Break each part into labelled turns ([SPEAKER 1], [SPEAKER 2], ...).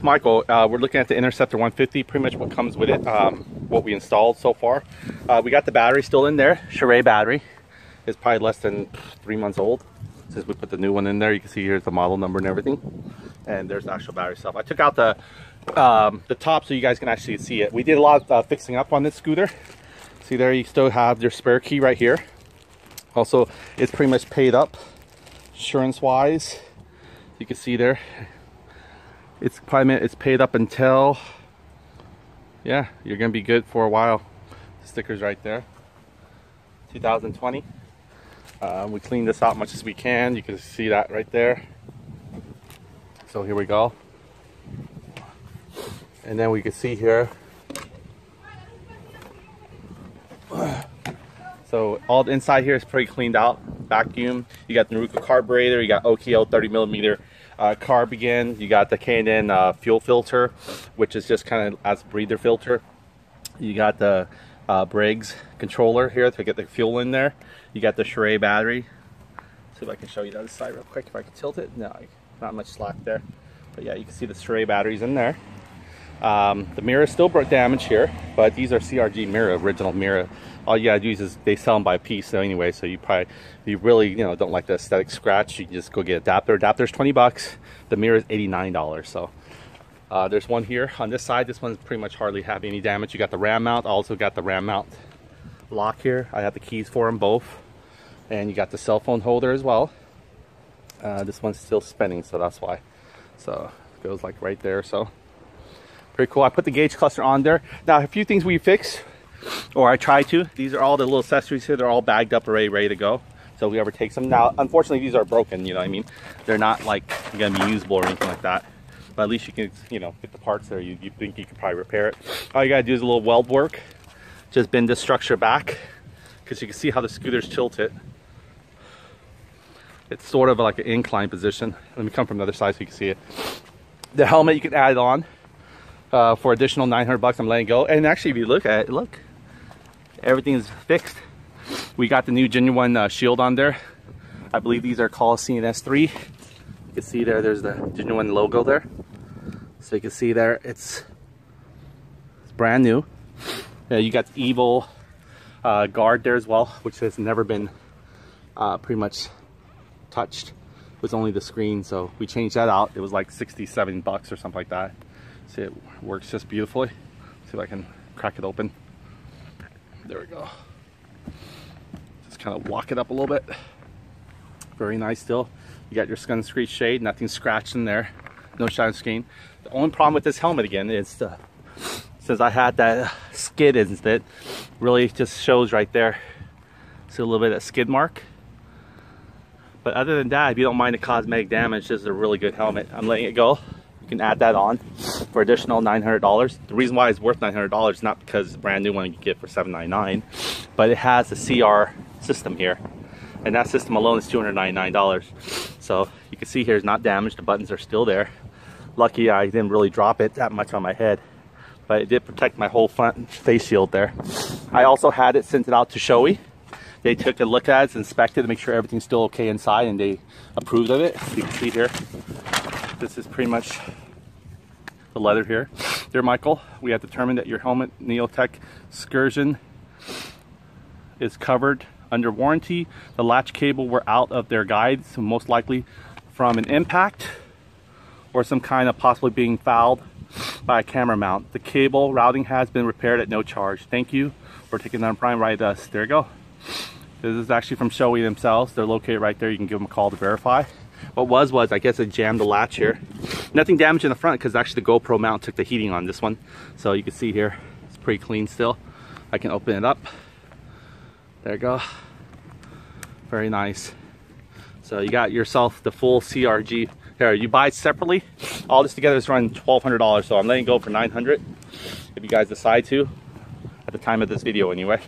[SPEAKER 1] Michael. We're looking at the Interceptor 150, pretty much what comes with it, what we installed so far. We got the battery still in there. Shorai battery. It's probably less than 3 months old since we put the new one in there. You can see here's the model number and everything. And there's the actual battery itself. I took out the top so you guys can actually see it. We did a lot of fixing up on this scooter. See there, you still have your spare key right here. Also, it's pretty much paid up insurance wise. You can see there, it's paid up until, yeah, you're gonna be good for a while. The sticker's right there, 2020. We cleaned this out much as we can. You can see that right there. So here we go. And then we can see here. So all the inside here is pretty cleaned out, vacuum. You got the Naraku carburetor, you got OKO 30mm carb again. You got the K&N fuel filter, which is just kind of as a breather filter. You got the Briggs controller here to get the fuel in there. You got the Shorai battery. See if I can show you the other side real quick. If I can tilt it, no, not much slack there. But yeah, you can see the Shorai batteries in there. The mirror is still damaged here, but these are CRG mirror, original mirror. All you gotta do is they sell them by piece. So anyway, so you really don't like the aesthetic scratch, you can just go get adapter. Adapter's 20 bucks. The mirror is $89. So there's one here on this side. This one's pretty much hardly have any damage. You got the ram mount. Also got the ram mount lock here. I have the keys for them both, and you got the cell phone holder as well. This one's still spinning, so that's why. So it goes like right there. So pretty cool. I put the gauge cluster on there. Now a few things we fix, or I try to. These are all the little accessories here. They're all bagged up already, ready to go. So whoever takes them. Now, unfortunately, these are broken. You know what I mean? They're not like gonna be usable or anything like that. But at least you can, get the parts there. You think you could probably repair it. All you gotta do is a little weld work. Just bend this structure back, because you can see how the scooter's tilted. It's sort of like an incline position. Let me come from the other side so you can see it. The helmet you can add on for additional 900 bucks. I'm letting go. And actually, if you look at it, look, everything is fixed. We got the new genuine shield on there. I believe these are called CNS3. You can see there's the genuine logo there. So you can see there, it's brand new. You got the evil guard there as well, which has never been pretty much touched. It was only the screen, so we changed that out. It was like 67 bucks or something like that. See, it works just beautifully. See if I can crack it open. There we go. Just kind of walk it up a little bit. Very nice still. You got your sunscreen shade, nothing scratched in there. No shine screen. The only problem with this helmet again is since I had that skid incident, really just shows right there. See a little bit of that skid mark. But other than that, if you don't mind the cosmetic damage, this is a really good helmet. I'm letting it go. You can add that on for additional $900. The reason why it's worth $900 is not because it's a brand new one you can get for $799, but it has the CR system here. And that system alone is $299. So you can see here it's not damaged. The buttons are still there. Lucky I didn't really drop it that much on my head, but it did protect my whole front face shield there. I also had it sent it out to Shoei. They took a look at it, inspected to make sure everything's still okay inside, and they approved of it. You can see here, this is pretty much the leather here. Dear Michael, we have determined that your helmet Neotech Excursion is covered under warranty. The latch cable were out of their guides, so most likely from an impact or some kind of possibly being fouled by a camera mount. The cable routing has been repaired at no charge. Thank you for taking that prime ride with us. There you go. This is actually from Shoei themselves. They're located right there. You can give them a call to verify. What was I guess it jammed the latch here. Nothing damaged in the front because actually the GoPro mount took the heating on this one. So you can see here, it's pretty clean still. I can open it up. There you go. Very nice. So you got yourself the full CRG. Here, you buy it separately. All this together is running $1,200. So I'm letting go for $900 if you guys decide to, at the time of this video anyway.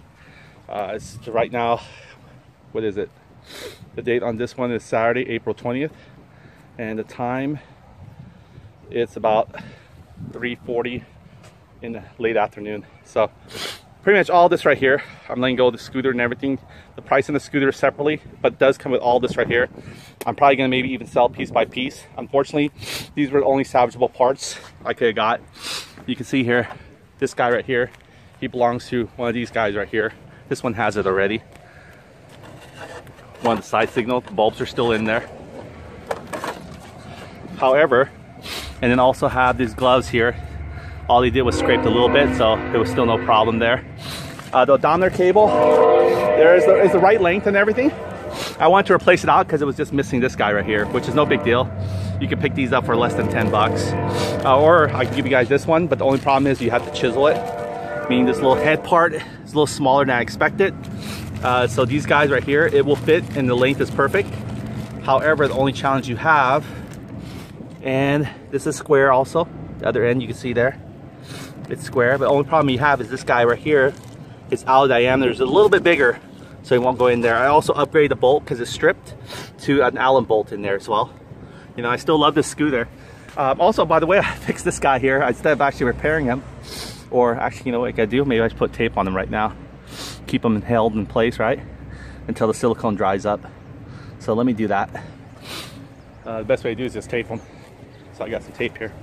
[SPEAKER 1] It's right now, what is it? The date on this one is Saturday, April 20th. And the time, it's about 3:40 in the late afternoon. So pretty much all this right here. I'm letting go of the scooter and everything. The price on the scooter is separately, but it does come with all this right here. I'm probably gonna maybe even sell piece by piece. Unfortunately, these were the only salvageable parts I could have got. You can see here, this guy right here, he belongs to one of these guys right here. This one has it already. One of the side signal, the bulbs are still in there. However, and then also have these gloves here. All he did was scraped a little bit, so there was still no problem there. The odometer cable, there is the right length and everything. I wanted to replace it out because it was just missing this guy right here, which is no big deal. You can pick these up for less than 10 bucks. Or I can give you guys this one, but the only problem is you have to chisel it. Meaning this little head part is a little smaller than I expected. So these guys right here, it will fit and the length is perfect. However, the only challenge you have, and this is square also, the other end you can see there, it's square, but the only problem you have is this guy right here, it's out of diameter, it's a little bit bigger, so it won't go in there. I also upgraded the bolt because it's stripped to an Allen bolt in there as well. You know, I still love this scooter. Also, by the way, I fixed this guy here instead of actually repairing him, or actually, you know what I could do? Maybe I should put tape on him right now, keep them held in place, right, until the silicone dries up. So let me do that. The best way to do is just tape them. So I got some tape here.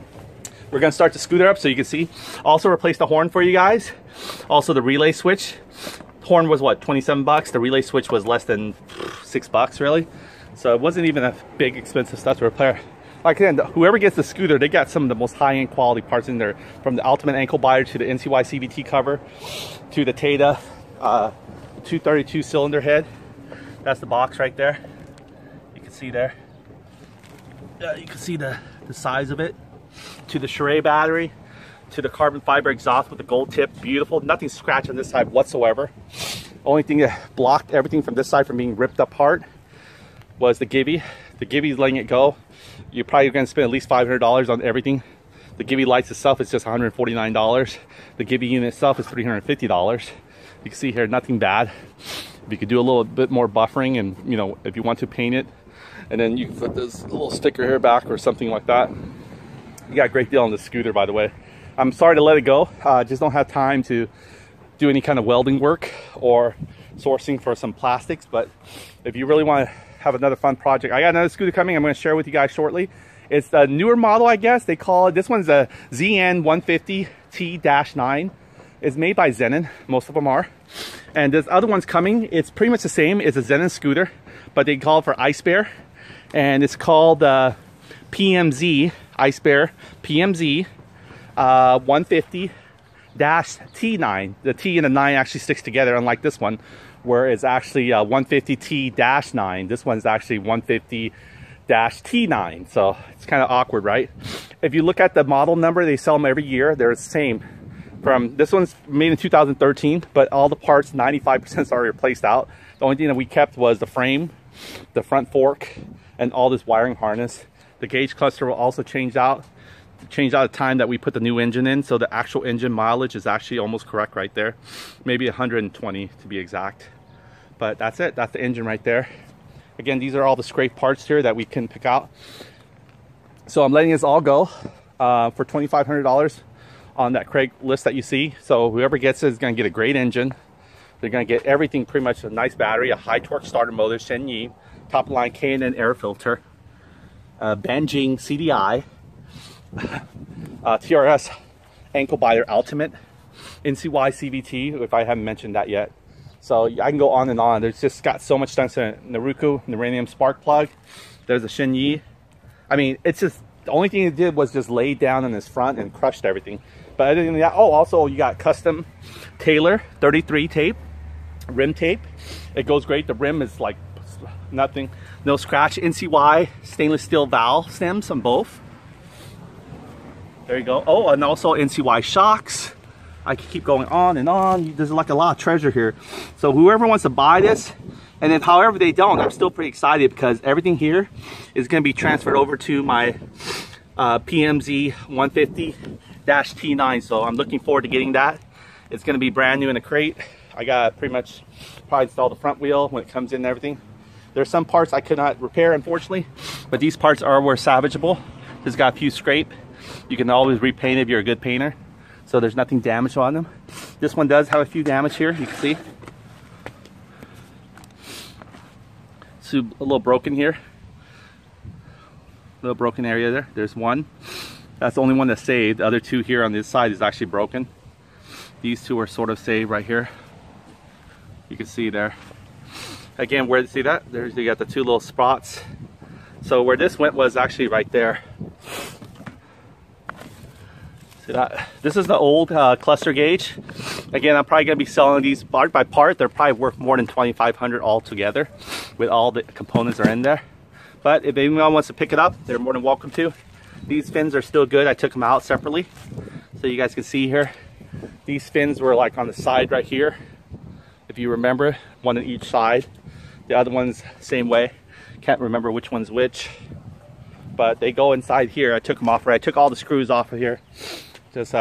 [SPEAKER 1] We're gonna start the scooter up so you can see. Also replace the horn for you guys. Also the relay switch. Horn was what, 27 bucks? The relay switch was less than 6 bucks really. So it wasn't even a big expensive stuff to repair. Like again, whoever gets the scooter, they got some of the most high-end quality parts in there. From the ultimate ankle biter to the NCY CVT cover to the Taida 232 cylinder head. That's the box right there. You can see there. You can see the size of it. To the Shorai battery, to the carbon fiber exhaust with the gold tip, beautiful. Nothing scratched on this side whatsoever. Only thing that blocked everything from this side from being ripped apart was the Givi. The Givi's letting it go. You're probably going to spend at least $500 on everything. The Givi Lights itself is just $149. The Givi unit itself is $350. You can see here, nothing bad. If you could do a little bit more buffering, and you know, if you want to paint it, and then you can put this little sticker here back or something like that. You got a great deal on the scooter, by the way. I'm sorry to let it go. Just don't have time to do any kind of welding work or sourcing for some plastics. But if you really want to have another fun project, I got another scooter coming. I'm going to share with you guys shortly. It's a newer model, I guess. They call it, this one's a ZN150T-9. It's made by Znen. Most of them are. And this other one's coming. It's pretty much the same. It's a Znen scooter, but they call it for Ice Bear. And it's called PMZ. Ice Bear PMZ 150-T9. The T and the 9 actually sticks together, unlike this one, where it's actually 150T-9. This one's actually 150-T9. So it's kind of awkward, right? If you look at the model number, they sell them every year. They're the same. From this one's made in 2013, but all the parts, 95% are replaced out. The only thing that we kept was the frame, the front fork, and all this wiring harness. The gauge cluster will also change out the time that we put the new engine in, so the actual engine mileage is actually almost correct right there. Maybe 120 to be exact. But that's it. That's the engine right there. Again, these are all the scrape parts here that we can pick out. So I'm letting this all go for $2,500 on that Craig list that you see. So whoever gets it is going to get a great engine. They're going to get everything, pretty much a nice battery, a high torque starter motor, Shin, top line K&N air filter, Jing CDI, TRS ankle biter ultimate, NCY CVT, if I haven't mentioned that yet. So I can go on and on. There's just got so much stuff. So Naraku, uranium spark plug. There's a Shin. I mean, it's just, the only thing it did was just lay down in this front and crushed everything. But other than that, oh, also you got custom Taylor 33 tape, rim tape. It goes great. The rim is like nothing, no scratch. NCY stainless steel valve stems on both. There you go. Oh, and also NCY shocks. I can keep going on and on. There's like a lot of treasure here. So whoever wants to buy this, and then however they don't, I'm still pretty excited because everything here is going to be transferred over to my PMZ 150-T9. So I'm looking forward to getting that. It's going to be brand new in a crate. I got pretty much probably install the front wheel when it comes in and everything. There's some parts I could not repair, unfortunately, but these parts were salvageable. This got a few scrape. You can always repaint if you're a good painter. So there's nothing damaged on them. This one does have a few damage here, you can see. It's a little broken here. Little broken area there. There's one. That's the only one that's saved. The other two here on this side is actually broken. These two are sort of saved right here. You can see there. Again, where to see that? There's, you got the two little spots. So where this went was actually right there. See that? This is the old cluster gauge. Again, I'm probably gonna be selling these part by part. They're probably worth more than $2,500 all together, with all the components are in there. But if anyone wants to pick it up, they're more than welcome to. These fins are still good. I took them out separately, so you guys can see here. These fins were like on the side right here, if you remember, one on each side. The other one's same way. Can't remember which one's which, but they go inside here. I took them off, right? I took all the screws off of here. Just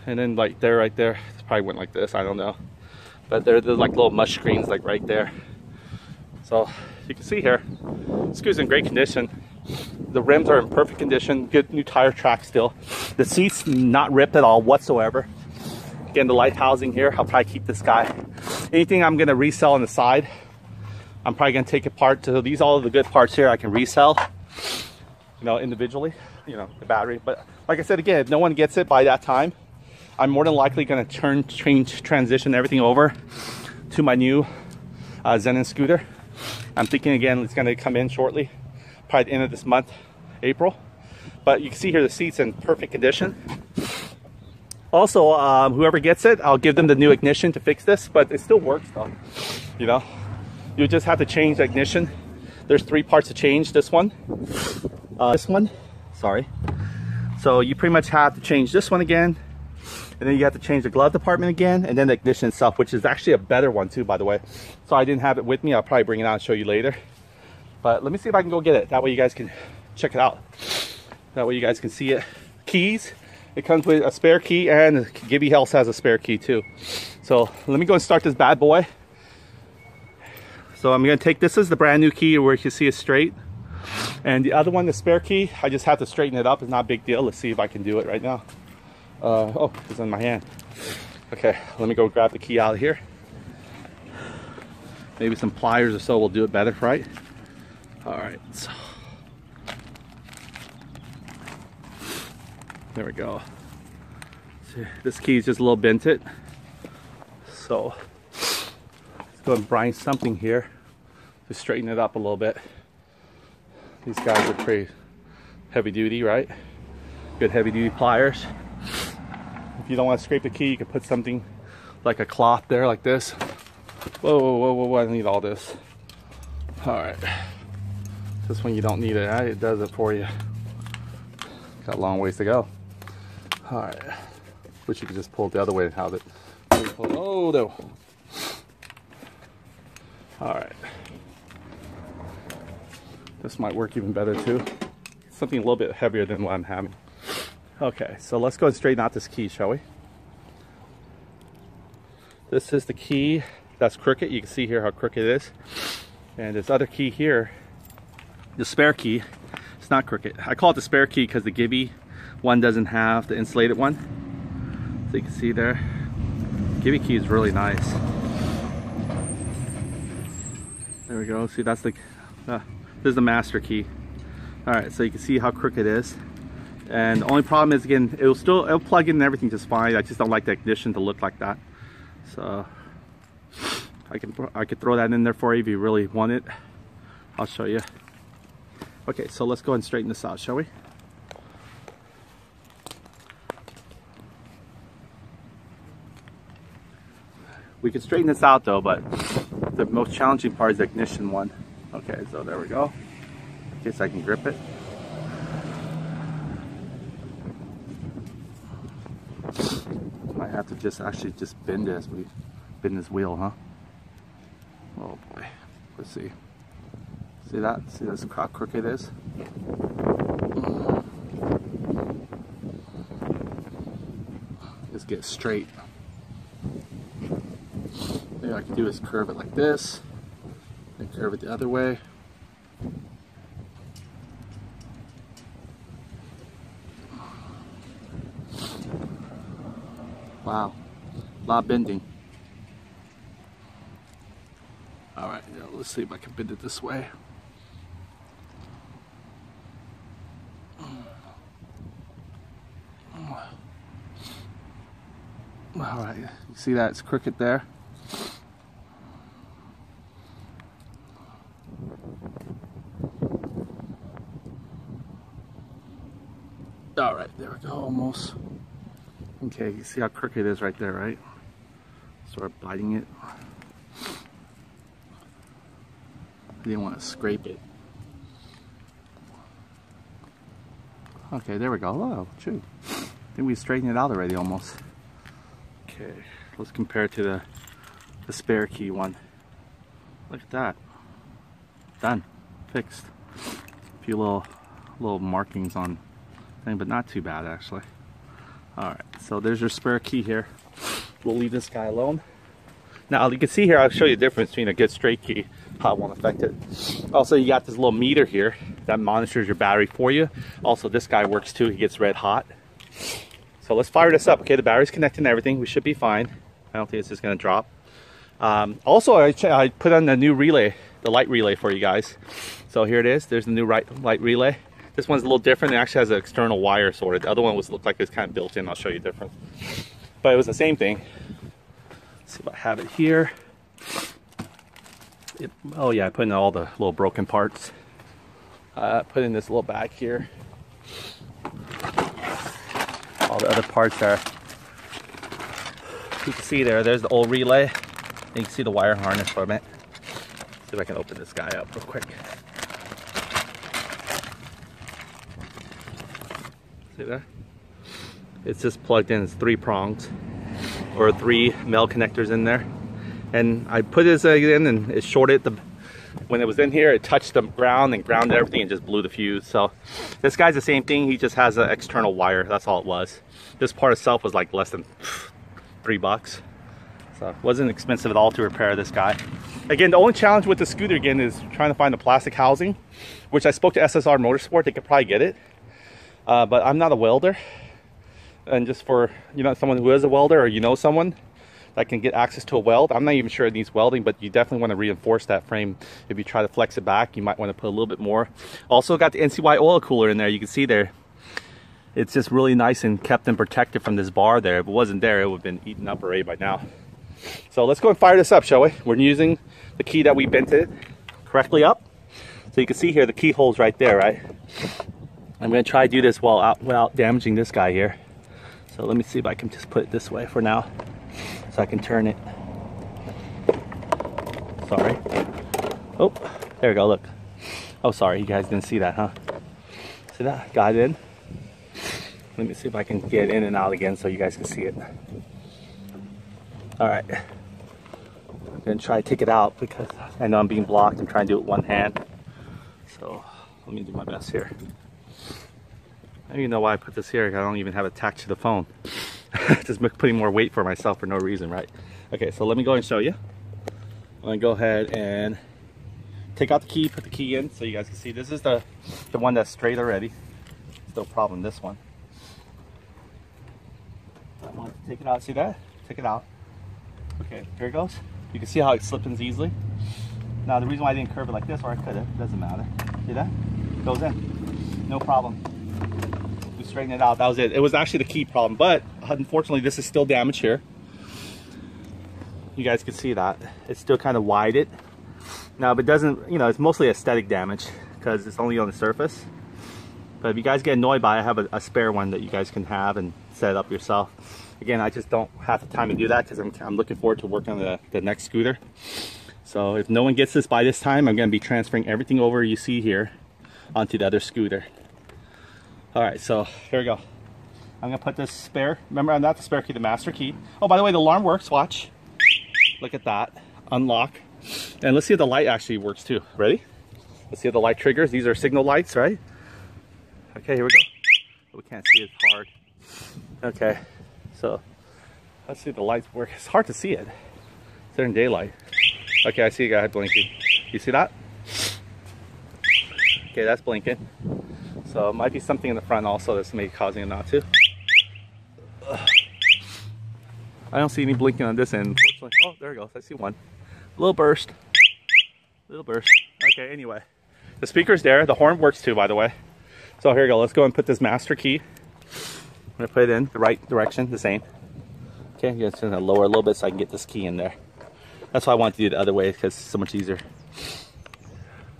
[SPEAKER 1] and then like there, right there, it probably went like this, I don't know. But there's like little mush screens like right there. So you can see here, this screw's in great condition. The rims are in perfect condition, good new tire track still. The seat's not ripped at all whatsoever. Again, the light housing here, I'll probably keep this guy. Anything I'm gonna resell on the side, I'm probably gonna take apart. So these, all of the good parts here I can resell, you know, individually, you know, the battery. But like I said, again, if no one gets it by that time, I'm more than likely gonna transition everything over to my new Znen scooter. I'm thinking again, it's gonna come in shortly, probably at the end of this month, April. But you can see here the seat's in perfect condition. Also, whoever gets it, I'll give them the new ignition to fix this, but it still works though, you know. You just have to change the ignition. There's 3 parts to change. This one, sorry. So you pretty much have to change this one again, and then you have to change the glove department again, and then the ignition itself, which is actually a better one too, by the way. So I didn't have it with me. I'll probably bring it out and show you later. But let me see if I can go get it. That way you guys can check it out. That way you guys can see it. Keys. It comes with a spare key, and Givi Health has a spare key too. So let me go and start this bad boy. So I'm gonna take, this is the brand new key where you can see it straight. And the other one, the spare key, I just have to straighten it up. It's not a big deal. Let's see if I can do it right now. Oh, it's in my hand. Okay, let me go grab the key out of here. Maybe some pliers or so will do it better, right? All right, so. There we go. See, this key is just a little bented. So let's go and grind something here to straighten it up a little bit. These guys are pretty heavy duty, right? Good heavy duty pliers. If you don't want to scrape the key, you can put something like a cloth there like this. Whoa, whoa, whoa, whoa, I don't need all this. All right. This one you don't need it, right? It does it for you. Got a long ways to go. All right. Wish you could just pull it the other way and have it. Oh, no. All right. This might work even better too. Something a little bit heavier than what I'm having. Okay, so let's go and straighten out this key, shall we? This is the key that's crooked. You can see here how crooked it is. And this other key here, the spare key, it's not crooked. I call it the spare key because the Givi one doesn't have the insulated one. So you can see there, Givi key is really nice. There we go. See, that's the this is the master key. All right, so you can see how crooked it is. And the only problem is, again, it'll plug in and everything just fine. I just don't like the ignition to look like that. So I could throw that in there for you if you really want it. I'll show you. Okay, so let's go and straighten this out, shall we? We can straighten this out though, but the most challenging part is the ignition one. Okay, so there we go. In case I can grip it. I have to just bend this. We bend this wheel, huh? Oh boy. Let's see. See that? See this how crooked it is? Just get straight. Maybe I can do is curve it like this, and curve it the other way. Wow, A lot of bending. All right, now let's see if I can bend it this way. All right, you see that it's crooked there. All right, there we go, almost. Okay, you see how crooked it is right there, right? Start biting it. I didn't want to scrape it. Okay, there we go. Oh, shoot. I think we straightened it out already almost. Okay, let's compare it to the spare key one. Look at that. Done. Fixed. A few little markings on thing, but not too bad actually. Alright, so there's your spare key here. We'll leave this guy alone. Now you can see here, I'll show you the difference between a good straight key, how it won't affect it. Also, you got this little meter here that monitors your battery for you. Also, this guy works too, he gets red hot. So let's fire this up. Okay, the battery's connected and everything, we should be fine. I don't think it's just gonna drop. Also, I put on the new relay, the light relay for you guys. So here it is, there's the new light relay. This one's a little different. It actually has an external wire sorted. The other one looked like it's kind of built in. I'll show you the difference. But it was the same thing. Let's see if I have it here. Oh yeah, I put in all the little broken parts. Put in this little bag here. All the other parts are. You can see there's the old relay. And you can see the wire harness from it. See if I can open this guy up real quick. See that? It's just plugged in. It's 3 prongs or 3 male connectors in there. And I put this in and it shorted when it was in here, it touched the ground and grounded everything and just blew the fuse. So this guy's the same thing. He just has an external wire. That's all it was. This part itself was like less than $3. So it wasn't expensive at all to repair this guy. Again, the only challenge with the scooter again is trying to find the plastic housing, which I spoke to SSR Motorsport. They could probably get it. But I'm not a welder, and just for someone who is a welder, or someone that can get access to a weld, I'm not even sure it needs welding, but you definitely want to reinforce that frame. If you try to flex it back, you might want to put a little bit more. Also got the NCY Oil Cooler in there. You can see there, it's just really nice and kept and protected from this bar there. If it wasn't there, it would have been eaten up already by now. So let's go and fire this up, shall we? We're using the key that we bent it correctly up. So you can see here the keyhole's right there, right? I'm going to try to do this without damaging this guy here. So let me see if I can just put it this way for now, so I can turn it. Sorry. Oh, there we go, look. Oh, sorry, you guys didn't see that, huh? See that? Got it in. Let me see if I can get in and out again so you guys can see it. All right. I'm going to try to take it out because I know I'm being blocked. I'm trying to do it with one hand. So let me do my best here. I don't even know why I put this here. I don't even have it attached to the phone. Just putting more weight for myself for no reason, right? Okay, so let me go and show you. I'm gonna go ahead and take out the key, put the key in so you guys can see. This is the one that's straight already. Still problem, this one. I want to take it out, see that? Take it out. Okay, here it goes. You can see how it slips in easily. Now the reason why I didn't curve it like this, or I could have, doesn't matter. See that? Goes in, no problem. Straighten it out. That was it. It was actually the key problem, but unfortunately this is still damaged here. You guys can see that it's still kind of wided now, but it doesn't, it's mostly aesthetic damage because it's only on the surface. But if you guys get annoyed by it, I have a spare one that you guys can have and set it up yourself. Again, I just don't have the time to do that because I'm looking forward to working on the next scooter. So if no one gets this by this time, I'm going to be transferring everything over you see here onto the other scooter. Alright, so here we go. I'm going to put this spare, remember, not the spare key, the master key. Oh, by the way, the alarm works, watch. Look at that. Unlock. And let's see if the light actually works too. Ready? Let's see if the light triggers. These are signal lights, right? Okay, here we go. We can't see it hard. Okay, so let's see if the lights work. It's hard to see it. It's during daylight. Okay, I see a guy blinking. You see that? Okay, that's blinking. So it might be something in the front also that's maybe causing it not to. I don't see any blinking on this end, unfortunately. Oh, there it goes. I see one. Little burst. Little burst. Okay, anyway. The speaker's there. The horn works too, by the way. So here we go. Let's go and put this master key. I'm going to put it in the right direction, the same. Okay, I'm just going to lower a little bit so I can get this key in there. That's why I want to do it the other way, because it's so much easier.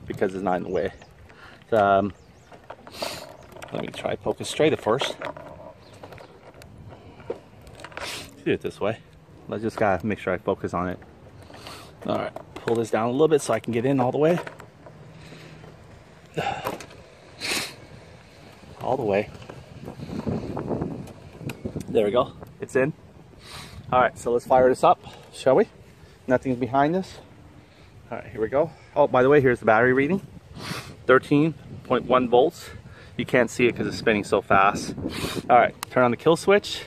[SPEAKER 1] Because it's not in the way. Let me try focus straight at first. Do it this way. I just gotta make sure I focus on it. All right, pull this down a little bit so I can get in all the way. All the way. There we go. It's in. All right, so let's fire this up, shall we? Nothing's behind this. All right, here we go. Oh, by the way, here's the battery reading. 13.1 volts. You can't see it because it's spinning so fast. All right, turn on the kill switch.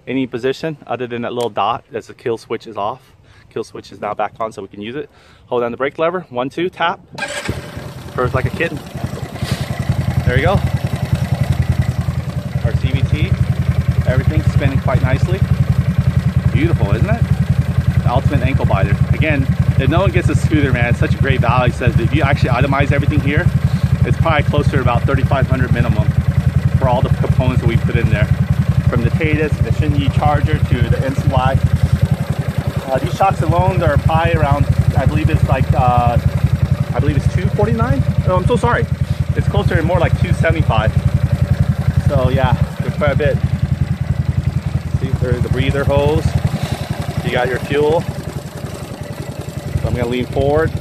[SPEAKER 1] Any position other than that little dot as the kill switch is off. Kill switch is now back on so we can use it. Hold down the brake lever. 1, 2, tap. Purrs like a kitten. There you go. Our CVT. Everything's spinning quite nicely. Beautiful, isn't it? The ultimate ankle biter. Again, if no one gets a scooter, man, it's such a great value. He says if you actually itemize everything here, it's probably closer to about $3,500 minimum for all the components that we put in there. From the Taida to the Shin charger to the NCY. These shocks alone are probably around, I believe it's like, I believe it's $249. Oh, I'm so sorry. It's closer to more like $275. So yeah, there's quite a bit. See, there's the breather hose. You got your fuel. So I'm gonna lean forward.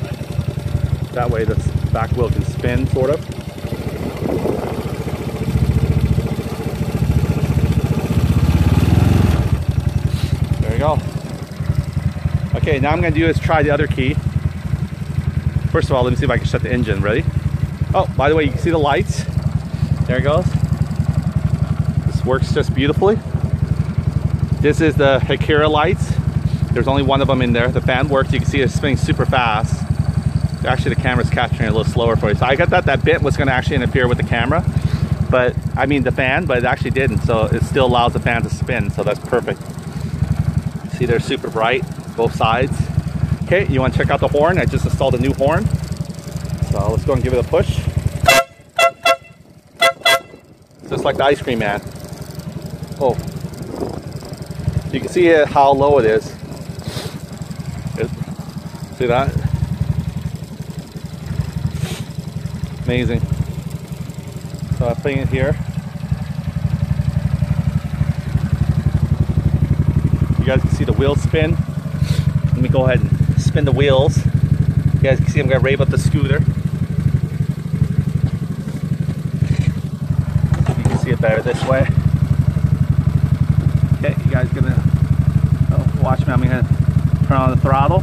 [SPEAKER 1] That way the back wheel can spin, sort of. There we go. Okay, now I'm gonna do is try the other key. First of all, let me see if I can shut the engine. Ready? Oh, by the way, you can see the lights. There it goes. This works just beautifully. This is the Akira Lights. There's only one of them in there. The fan works. You can see it's spinning super fast. Actually, the camera's capturing it a little slower for you. So I got that bit was going to actually interfere with the camera, but I mean the fan, but it actually didn't. So it still allows the fan to spin. So that's perfect. See, they're super bright, both sides. Okay, you want to check out the horn? I just installed a new horn. So let's go and give it a push. Just like the ice cream man. Oh, you can see how low it is. See that? Amazing. So I'm putting it here. You guys can see the wheels spin. Let me go ahead and spin the wheels. You guys can see I'm gonna rev up the scooter. You can see it better this way. Okay, you guys gonna watch me. I'm gonna turn on the throttle.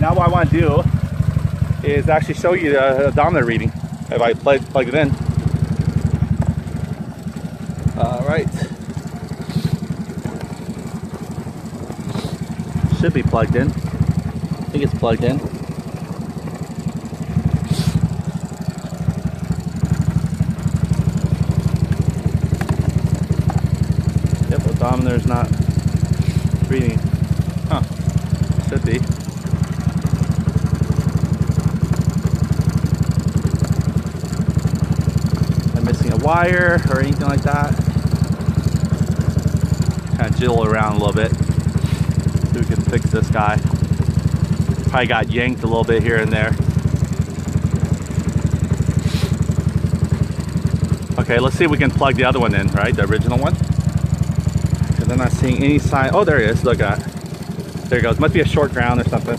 [SPEAKER 1] Now what I want to do is actually show you the odometer reading if I plug it in. All right. Should be plugged in. I think it's plugged in. Yep, odometer's not reading. Huh. Should be. Wire or anything like that. Kind of jiggle around a little bit so we can fix this guy. Probably got yanked a little bit here and there. Okay, let's see if we can plug the other one in, right? The original one. Because I'm not seeing any sign. Oh, there it is. Look at it. There it goes. Must be a short ground or something.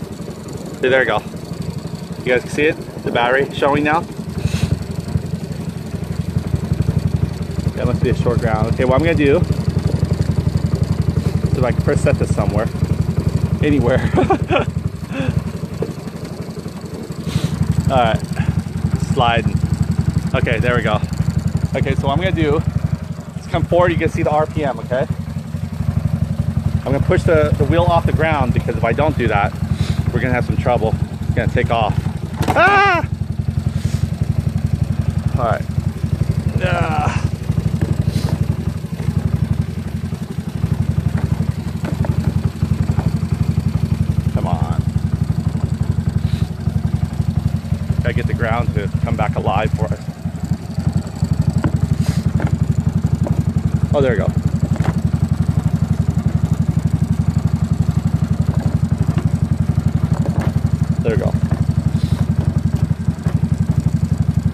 [SPEAKER 1] See, there you go. You guys can see it? the battery showing now? That must be a short ground. Okay, what I'm gonna do, so I can first set this somewhere, anywhere. All right, sliding. Okay, there we go. Okay, so what I'm gonna do is come forward. You can see the RPM. Okay, I'm gonna push the wheel off the ground, because if I don't do that, we're gonna have some trouble. It's gonna take off. Ah! All right. Come on. Gotta get the ground to come back alive for us. Oh, there we go. There we go.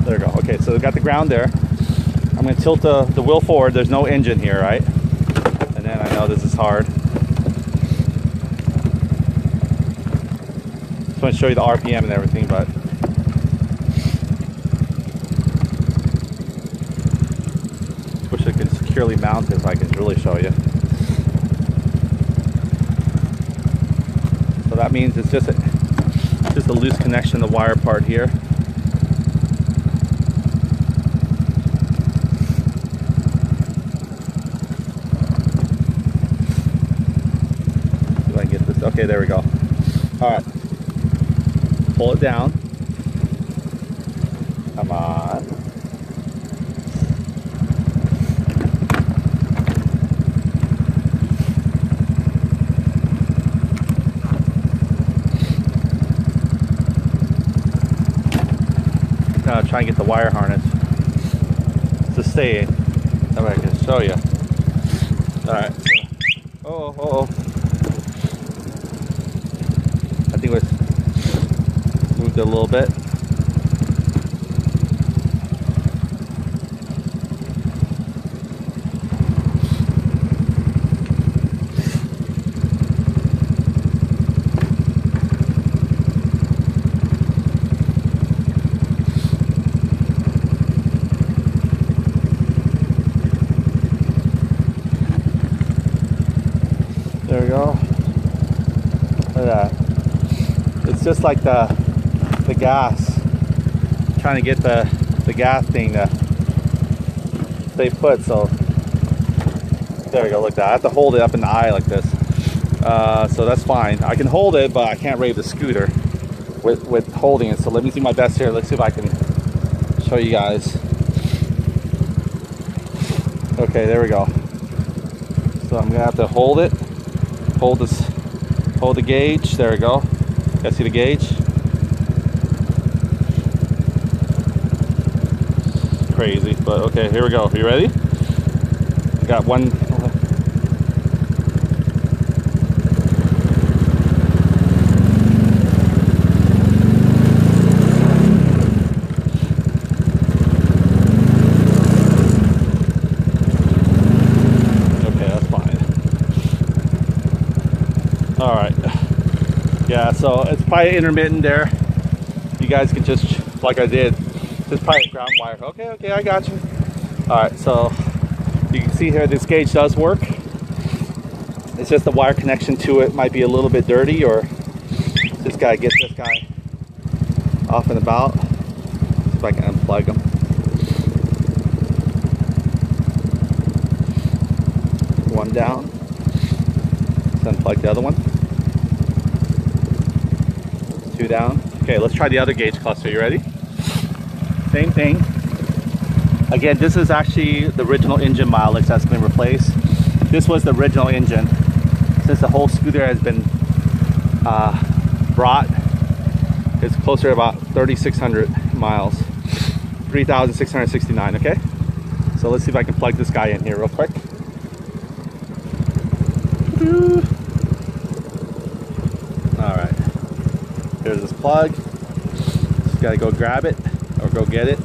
[SPEAKER 1] There we go. Okay, so we got the ground there. I'm going to tilt the wheel forward. There's no engine here, right? And then I know this is hard. Just want to show you the RPM and everything, but wish I could securely mount it so I can really show you. So that means it's just a loose connection, the wire part here. See if I can get this. Okay, there we go. All right, pull it down. Come on. Try and get the wire harness to stay. That way I can show you. Alright. Oh. I think it was moved it a little bit. There we go. Look at that. It's just like the gas. Trying to get the gas thing to stay put. So there we go. Look at that. I have to hold it up in the eye like this. So that's fine. I can hold it, but I can't raise the scooter with holding it. So let me do my best here. Let's see if I can show you guys. Okay, there we go. So I'm gonna have to hold it. Hold the gauge. There we go. Guys see the gauge? Crazy, but okay, here we go. Are you ready? Got one. Yeah, so it's probably intermittent there. You guys can just, like I did, just probably ground wire. Okay, I got you. All right, so you can see here this gauge does work. It's just the wire connection to it might be a little bit dirty, or just gotta get this guy off and about. See if I can unplug him. One down. Let's unplug the other one. Two down. Okay, let's try the other gauge cluster. You ready? Same thing. Again, this is actually the original engine mileage that's been replaced. This was the original engine. Since the whole scooter has been brought, it's closer to about 3,600 miles. 3,669, okay? So let's see if I can plug this guy in here real quick. Alright. Here's this plug. Just gotta go grab it or go get it.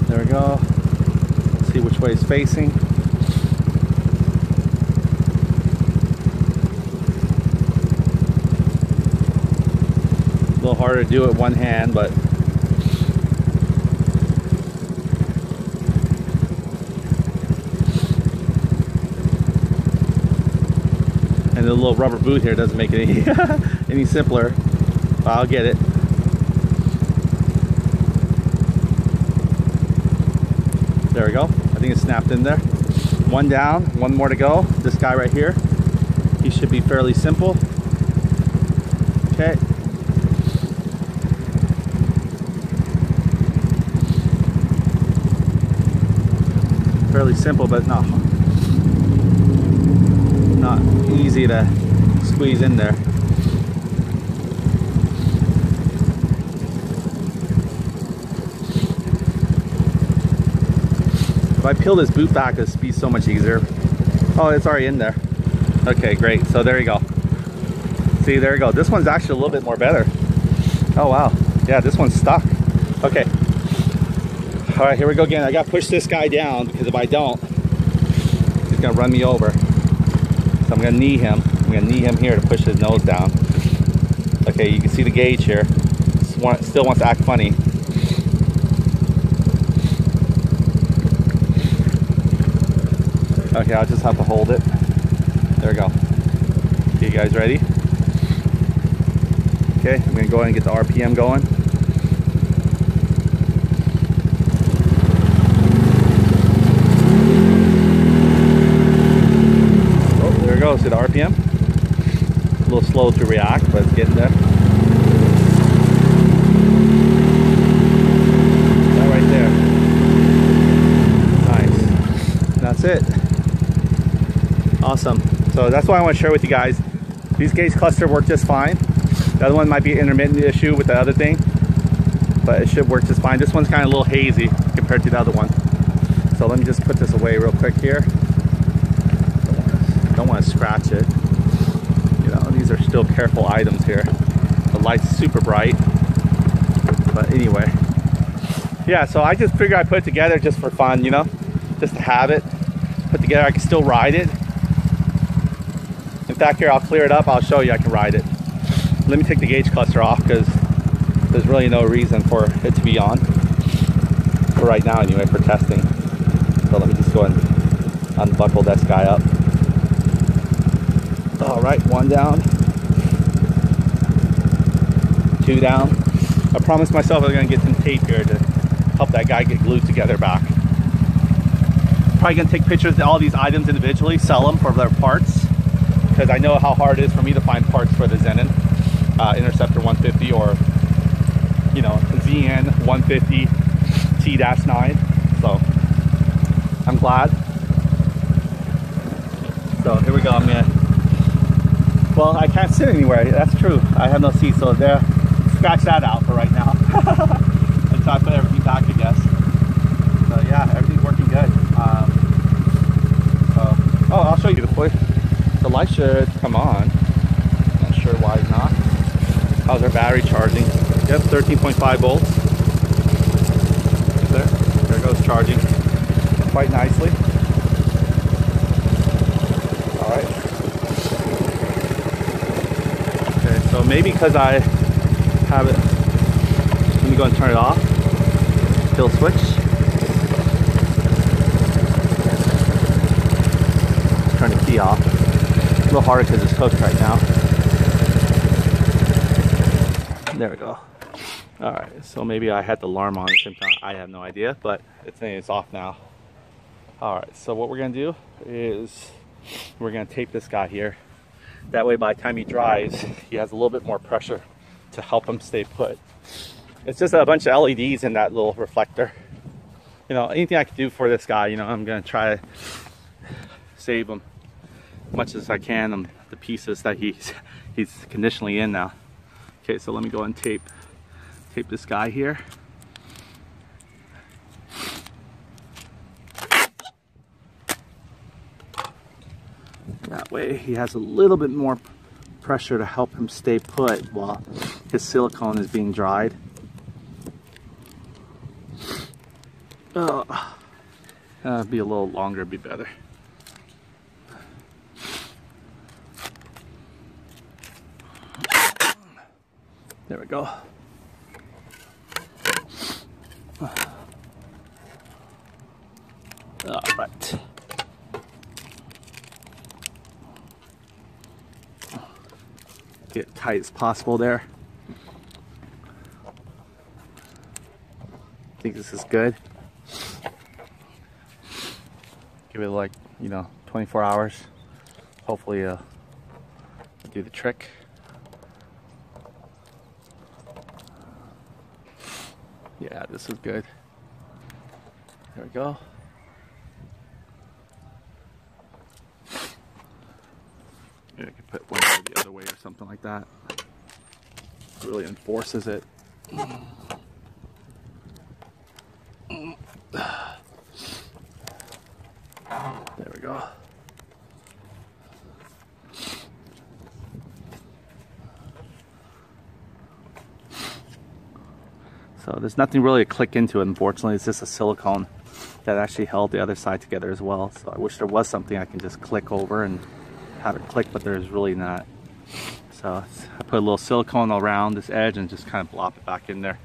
[SPEAKER 1] There we go. See which way it's facing. A little harder to do it one hand, but And the little rubber boot here doesn't make it any, any simpler. But I'll get it. There we go. I think it's snapped in there. One down, one more to go. This guy right here, he should be fairly simple. Okay. Fairly simple, but not easy to squeeze in there. If I peel this boot back, it'll be so much easier. Oh, it's already in there. Okay, great. So there you go. See, there you go. This one's actually a little bit more better. Oh, wow. Yeah, this one's stuck. Okay. All right, here we go again. I got to push this guy down because if I don't, he's going to run me over. So I'm going to knee him. I'm going to knee him here to push his nose down. Okay, you can see the gauge here. Still wants to act funny. Okay, I'll just have to hold it. There we go. Okay, you guys ready? Okay, I'm going to go ahead and get the RPM going. Oh, there we go. See the RPM? A little slow to react, but it's getting there. That right there. Nice. That's it. Awesome. So that's what I want to share with you guys. These gauge cluster work just fine. The other one might be an intermittent issue with the other thing, but it should work just fine. This one's kind of a little hazy compared to the other one. So let me just put this away real quick here. Don't want to scratch it. You know, these are still careful items here. The light's super bright. But anyway. Yeah, so I just figured I'd put it together just for fun, you know, just to have it put together. I can still ride it. In fact, here, I'll clear it up. I'll show you I can ride it. Let me take the gauge cluster off because there's really no reason for it to be on. For right now anyway, for testing. So let me just go and unbuckle this guy up. All right, one down. Two down. I promised myself I was gonna get some tape here to help that guy get glued together back. Probably gonna take pictures of all these items individually, sell them for their parts. Because I know how hard it is for me to find parts for the Znen Interceptor 150 or, you know, ZN150T-9. So I'm glad. So here we go. I'm gonna. Well, I can't sit anywhere. That's true. I have no seat, so there. Scratch that out for right now. Until I put everything back, I guess. So yeah, everything's working good. Oh, I'll show you the point. The light should come on. Not sure why it's not. How's our battery charging? Yep, 13.5 volts. There it goes, charging quite nicely. All right. Okay, so maybe because I have it. Let me go and turn it off. Kill switch. Turn the key off. A little harder because it's cooked right now. There we go. All right, so maybe I had the alarm on at the same time. I have no idea, but it's saying it's off now. All right, so what we're gonna do is we're gonna tape this guy here. That way, by the time he dries, he has a little bit more pressure to help him stay put. It's just a bunch of LEDs in that little reflector. You know, anything I can do for this guy, you know, I'm gonna try to save him as much as I can, the pieces that he's conditionally in now. Okay, so let me go and tape this guy here. That way he has a little bit more pressure to help him stay put while his silicone is being dried. Be a little longer, it'd be better. There we go. All right. Get tight as possible there. I think this is good. Give it like, you know, 24 hours. Hopefully do the trick. Yeah, this is good. There we go. Yeah, I could put one the other way or something like that. It really enforces it. There we go. So there's nothing really to click into it, unfortunately. It's just a silicone that actually held the other side together as well. So I wish there was something I can just click over and have it click, but there's really not. So I put a little silicone around this edge and just kind of blop it back in there.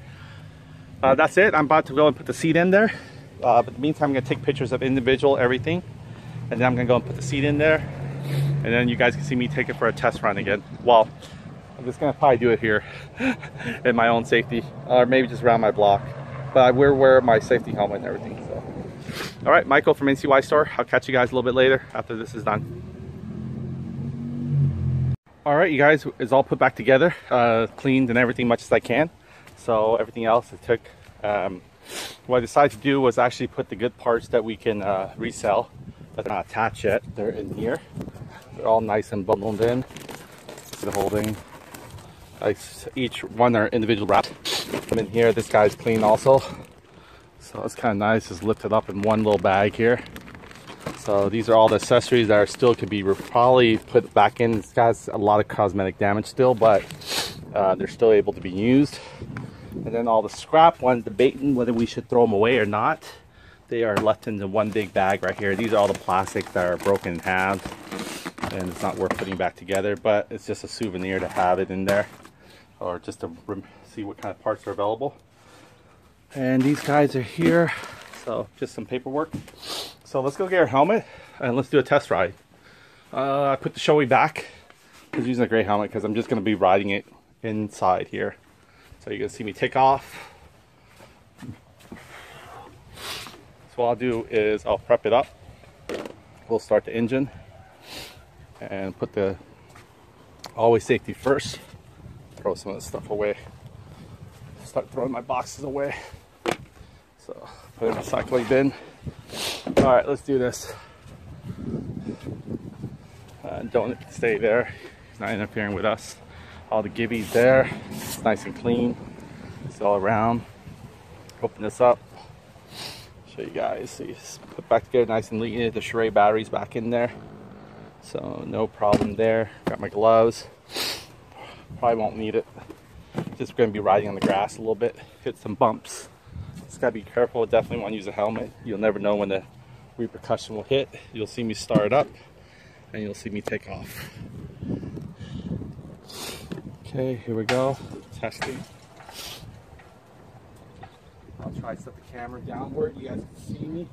[SPEAKER 1] That's it. I'm about to go and put the seat in there. But in the meantime, I'm going to take pictures of individual everything. And then I'm going to go and put the seat in there. And then you guys can see me take it for a test run again. Well, I'm just going to probably do it here in my own safety. Or maybe just around my block. But I will wear my safety helmet and everything. So. All right, Michael from NCY Store. I'll catch you guys a little bit later after this is done. All right, you guys, it's all put back together, cleaned and everything much as I can. So everything else it took. What I decided to do was actually put the good parts that we can resell, but they're not attached yet. They're in here. They're all nice and bundled in. The holding. Each one are individual wrapped. And in here, this guy's clean also. So it's kind of nice. Just lift it up in one little bag here. So these are all the accessories that are still could be probably put back in. This guy's a lot of cosmetic damage still, but they're still able to be used. And then all the scrap ones, debating whether we should throw them away or not. They are left in the one big bag right here. These are all the plastics that are broken in half, and it's not worth putting back together, but it's just a souvenir to have it in there, or just to see what kind of parts are available. And these guys are here, so just some paperwork. So let's go get our helmet and let's do a test ride. I put the Shoei back. I was using a gray helmet because I'm just going to be riding it inside here. So you're going to see me take off. So what I'll do is I'll prep it up. We'll start the engine and put the always safety first. Throw some of this stuff away. Start throwing my boxes away. So put it in the recycling bin. All right, let's do this. Don't stay there. He's not interfering with us. All the Givi's there. It's nice and clean. It's all around. Open this up. Show you guys. So you just put back together nice and neat. The Shorai batteries back in there. So no problem there. Got my gloves. Probably won't need it. Just going to be riding on the grass a little bit. Hit some bumps. Just got to be careful. Definitely want to use a helmet. You'll never know when the repercussion will hit. You'll see me start up and you'll see me take off. Okay, here we go. Testing. I'll try to set the camera downward. You guys can see me.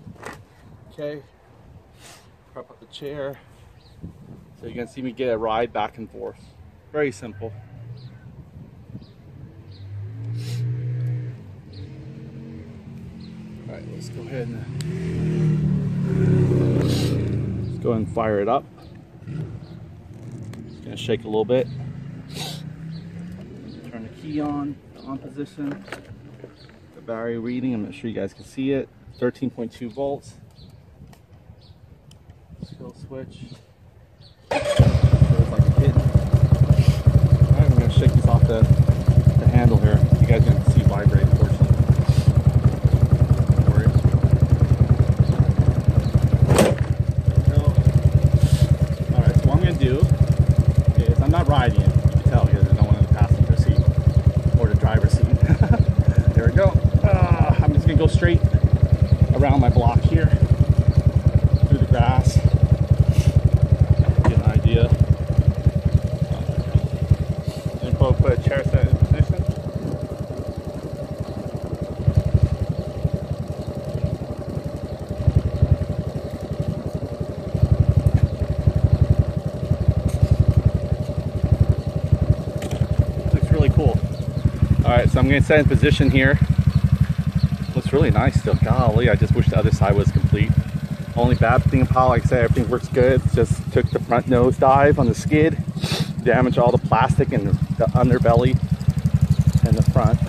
[SPEAKER 1] Okay. Prop up the chair. So you can see me get a ride back and forth. Very simple. All right, let's go ahead and fire it up. Just gonna shake a little bit. Turn the key on position. The battery reading, I'm not sure you guys can see it. 13.2 volts. Skill switch. Feels like a hit. Alright, I'm gonna shake this off the handle here. You guys are gonna see vibrate, unfortunately. Don't worry. Alright, so what I'm gonna do is I'm not riding it. You can tell because there's no one in the passenger seat or the driver's seat. There we go. I'm just gonna go straight around my block here through the grass. Get an idea. And put a chair set in position. Alright, so I'm going to set in position here. Looks really nice still. Golly, I just wish the other side was complete. Only bad thing about, like I said, everything works good. Just took the front nose dive on the skid, damaged all the plastic and the underbelly and the front.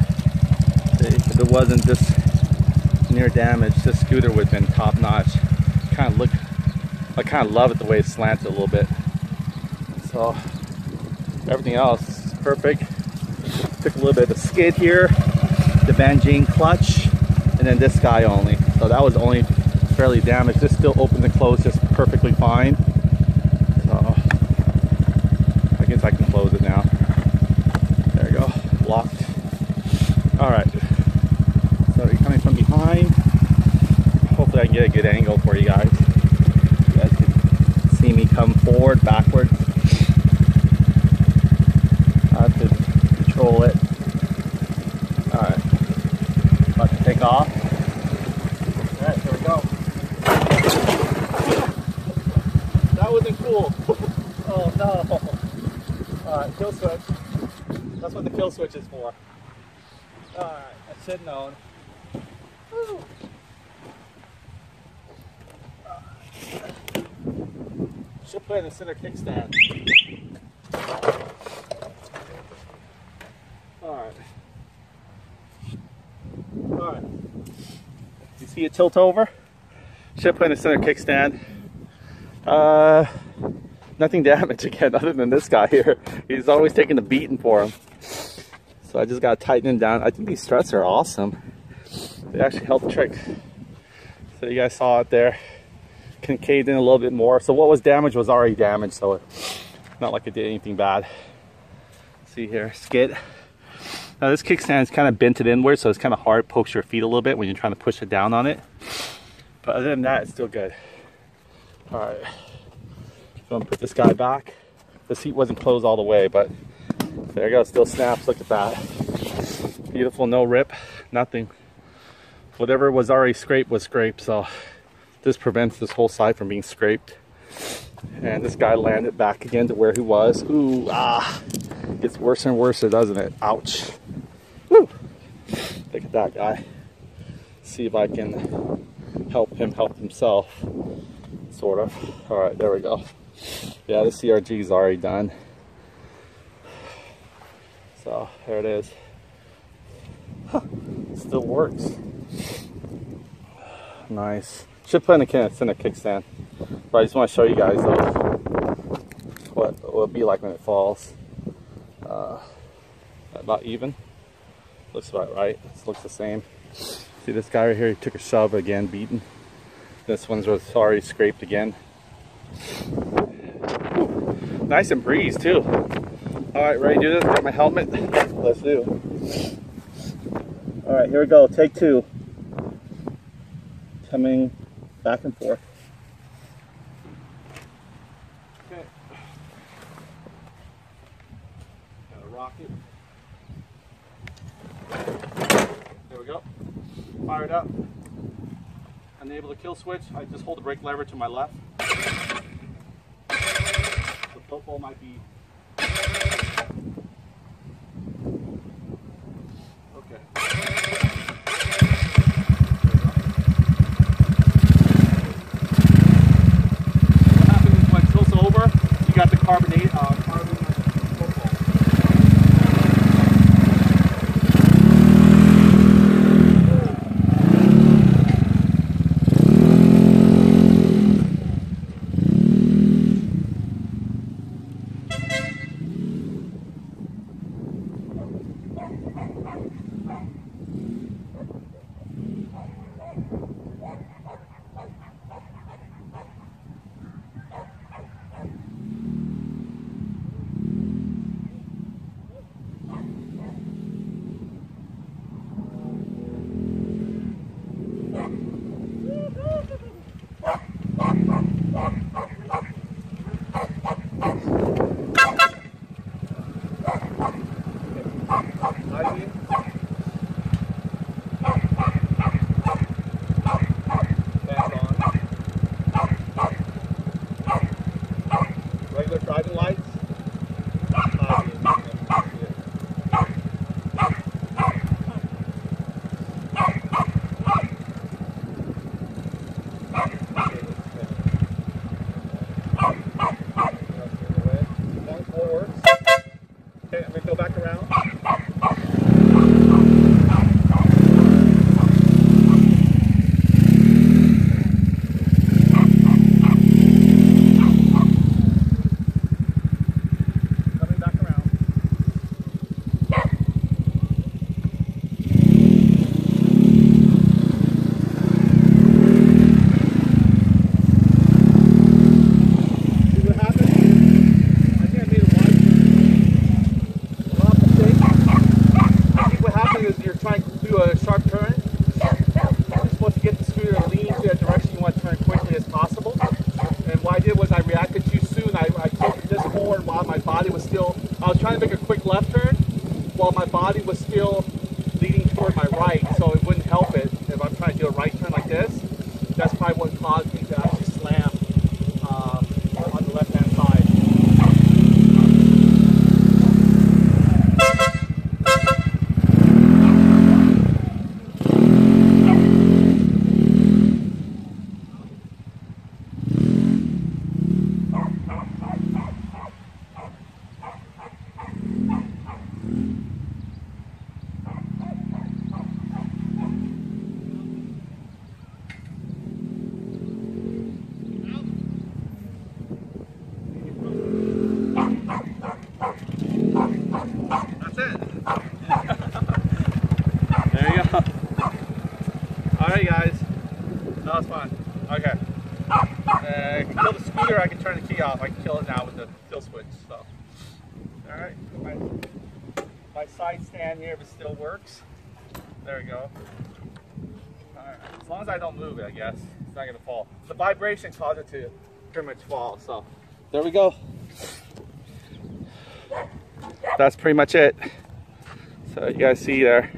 [SPEAKER 1] If it wasn't this near damage, this scooter would have been top notch. I kind of love it the way it slanted a little bit. So everything else is perfect. Took a little bit of a skid here, the Jing clutch, and then this guy only. So that was only fairly damaged. This still opened and closed just perfectly fine. So I guess I can close it now. There we go, locked. All right, so you're coming from behind. Hopefully I can get a good angle for you guys. You guys can see me come forward, backwards. I have to control it. All right, about to take off. All right, here we go. That wasn't cool. Oh no. All right, kill switch. That's what the kill switch is for. All right, I should have known. Woo. Should put in a center kickstand. Alright. Alright. You see it tilt over? Should put in a center kickstand. Nothing damaged again other than this guy here. He's always taking the beating for him. So I just gotta tighten him down. I think these struts are awesome. They actually help trick. So you guys saw it there. Concaved in a little bit more. So what was damaged was already damaged, so it's not like it did anything bad. See here, skid. Now this kickstand is kind of bented inward, so it's kind of hard, pokes your feet a little bit when you're trying to push it down on it. But other than that, it's still good. All right, so I'm gonna put this guy back. The seat wasn't closed all the way, but there you go, still snaps. Look at that. Beautiful, no rip, nothing. Whatever was already scraped was scraped, so this prevents this whole side from being scraped. And this guy landed back again to where he was. Ooh, ah. Gets worse and worse, doesn't it? Ouch. Woo. Look at that guy. See if I can help him help himself. Sort of. Alright, there we go. Yeah, the CRG is already done. So, there it is. Huh. Still works. Nice. Should put in a center kickstand. But I just want to show you guys though what it will be like when it falls. About even. Looks about right. This looks the same. See this guy right here, he took a shove again, beaten. This one's already scraped again. Whew. Nice and breeze too. Alright, ready to do this? Got my helmet. Let's do. Alright, here we go. Take two. Coming back and forth. Okay. Gotta rock it. There we go. Fire it up. Enable the kill switch. I just hold the brake lever to my left. The football might be. Okay. Got the carbonate, carbon football. thought my body was still, I was trying to make a quick left turn while my body was still leading toward my right, so it wouldn't help it if I'm trying to do a right turn like this. That's probably what caused me to actually slam on the left-hand side. Alright guys, that was fun. Okay. I can kill the scooter, I can turn the key off. I can kill it now with the kill switch. So, alright, my side stand here, if it still works. There we go. Alright, as long as I don't move it, I guess, it's not going to fall. The vibration caused it to pretty much fall, so there we go. That's pretty much it. So you guys see there.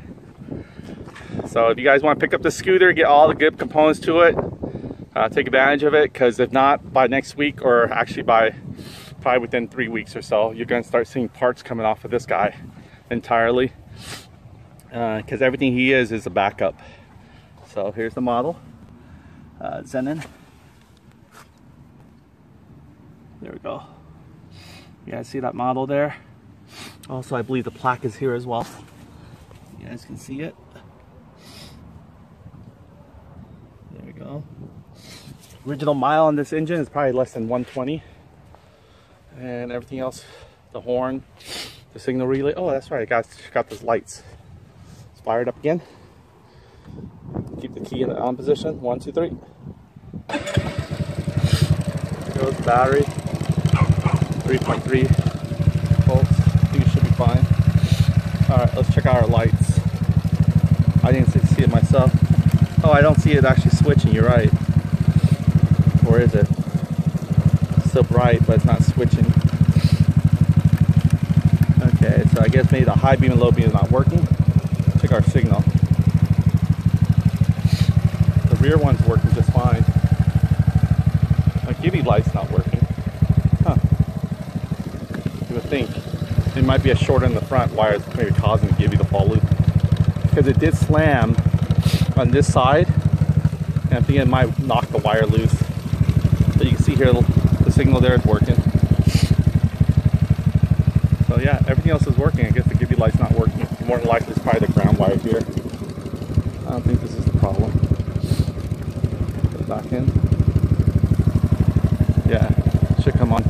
[SPEAKER 1] So if you guys want to pick up the scooter, get all the good components to it, take advantage of it, because if not, by next week, or actually by probably within 3 weeks or so, you're going to start seeing parts coming off of this guy entirely, because everything he is a backup. So here's the model, Znen. There we go. You guys see that model there? Also, I believe the plaque is here as well. You guys can see it. There we go. Original mile on this engine is probably less than 120. And everything else, the horn, the signal relay. Oh, that's right, I got those lights. Let's fire it up again. Keep the key in the on position. 1, 2, 3. There goes the battery. 3.3 volts. I think it should be fine. Alright, let's check out our lights. I didn't see it myself. Oh, I don't see it actually switching, you're right. Or is it? It's still bright, but it's not switching. Okay, so I guess maybe the high beam and low beam is not working. Check our signal. The rear one's working just fine. My Givi light's not working. Huh. You would think it might be a short in the front wire that's maybe causing the Givi to fall loop. Because it did slam on this side, and I'm thinking it might knock the wire loose. But you can see here the signal there is working. So yeah, everything else is working. I guess the Givi light's not working. More than likely it's probably the ground wire here. I don't think this is the problem. Put it back in. Yeah, it should come on.